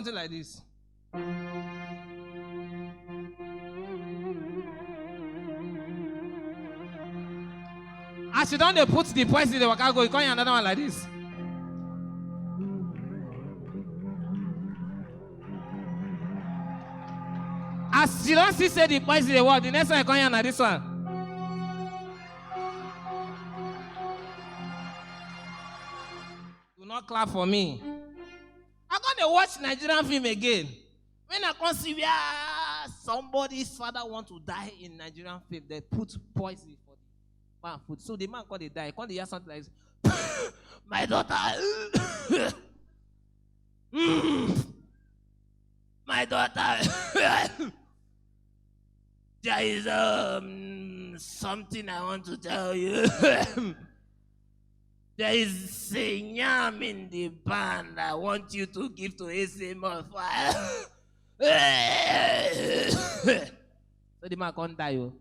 something like this. As you don't put the poison in the waka go, you can't hear another one like this. As you don't see say the poison in the word, the next one you can't hear another this one. Do not clap for me. I'm gonna watch Nigerian film again. When I can see where somebody's father want to die in Nigerian film, they put poison for the man food. So the man can't die. Can't hear something like this. My daughter. My daughter. There is something I want to tell you. There is a yam in the band I want you to give to ASMR. So the man can't die.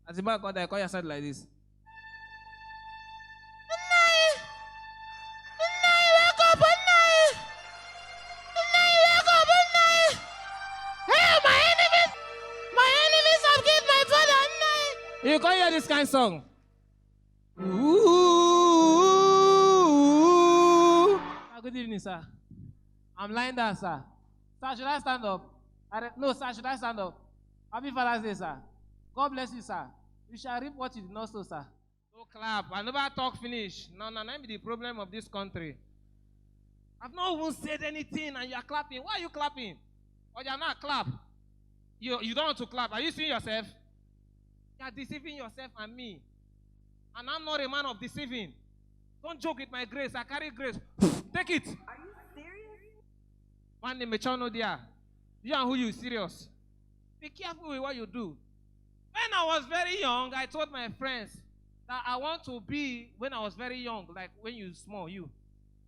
As the man can't die, call yourself like this. You can't hear this kind of song. Ooh. Good evening, sir. I'm lying down, sir. Sir, should I stand up? No, sir, should I stand up? Happy Father's Day, sir. God bless you, sir. You shall reap what you did not sow, sir. No clap. I never talk finish. No, that be the problem of this country. I've not even said anything and you are clapping. Why are you clapping? Or you're not clap. You don't want to clap. Are you seeing yourself? You are deceiving yourself and me. And I'm not a man of deceiving. Don't joke with my grace. I carry grace. Take it. Are you serious? One name, Mechano dear. You and who you serious? Be careful with what you do. When I was very young, I told my friends that I want to be, when I was very young, like when you small,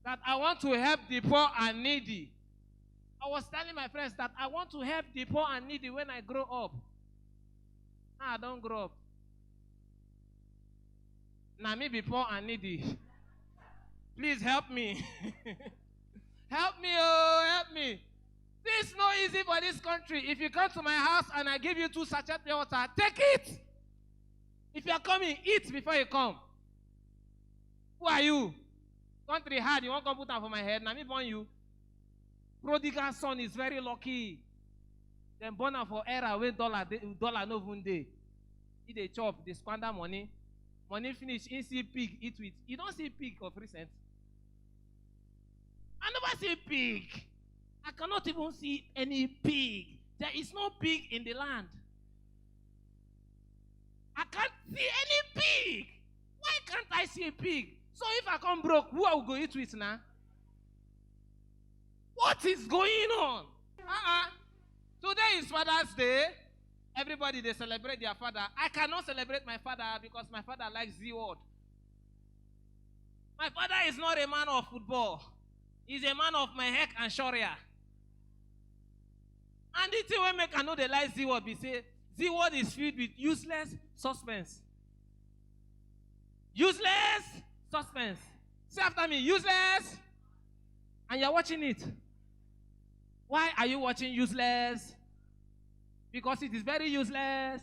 that I want to help the poor and needy. I was telling my friends that I want to help the poor and needy when I grow up. Now I don't grow up. Now me be poor and needy. Please help me. Help me, oh, help me. This is not easy for this country. If you come to my house and I give you 2 sachets of water, take it. If you are coming, eat before you come. Who are you? Country hard, you won't come put down for my head. Now me born you. Prodigal son is very lucky. Then born am for era where dollar no even day. He dey chop, they squander money. Money finish, he see pig, eat with. You don't see pig of recent. I never see pig. I cannot even see any pig. There is no pig in the land. I can't see any pig. Why can't I see a pig? So if I come broke, who I will go eat with now? What is going on? Today is Father's Day. Everybody, they celebrate their father. I cannot celebrate my father because my father likes Z-word. My father is not a man of football. He's a man of my heck and Sharia. And the thing we make I know they like Z-word, we say Z-word is filled with useless suspense. Useless suspense. Say after me, useless. And you're watching it. Why are you watching useless? Because it is very useless.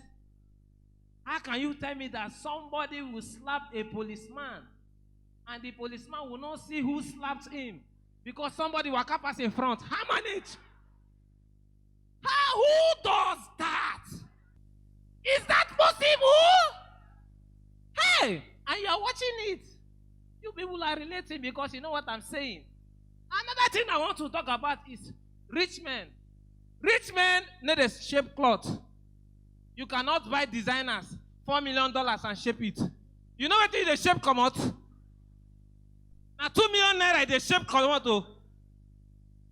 How can you tell me that somebody will slap a policeman and the policeman will not see who slapped him because somebody will come pass in front? How manage? Who does that? Is that possible? Hey, and you are watching it. You people are relating because you know what I'm saying. Another thing I want to talk about is rich men. Rich men need a shape cloth. You cannot buy designers $4 million and shape it. You know what the shape come out? Now 2 million naira the shape come out.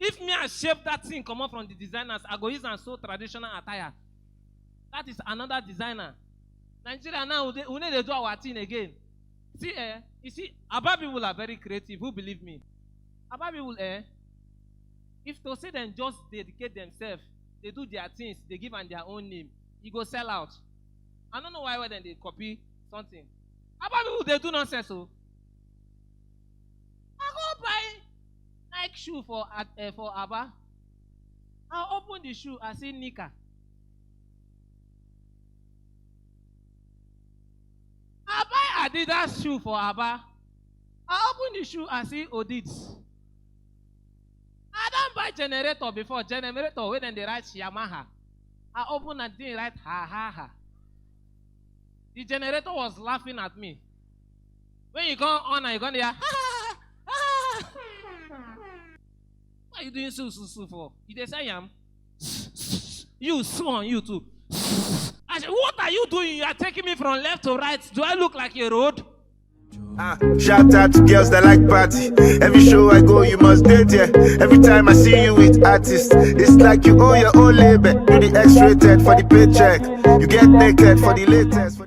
If me I shape that thing come out from the designers, I go use and sew traditional attire. That is another designer. Nigeria now we need to do our thing again. See, you see, Aba people are very creative. Who believe me? Aba people, if to say them just dedicate themselves, they do their things, they give them their own name, you go sell out. I don't know why then they copy something. Aba people, they do nonsense. So I go buy Nike shoe for Aba. I open the shoe, I see Nika. I buy Adidas shoe for Abba. I open the shoe, I see Odits. I don't buy generator before. Generator, when they write Yamaha. I open and didn't write ha ha ha. The generator was laughing at me. When you go on and you go there, ha ha ha. What are you doing so for? You say yam? You swan, you too. I said, what are you doing? You are taking me from left to right. Do I look like a road? Shout out to girls that like party. Every show I go, you must date, yeah. Every time I see you with artists, it's like you owe your own label. Do the X-rated for the paycheck. You get naked for the latest.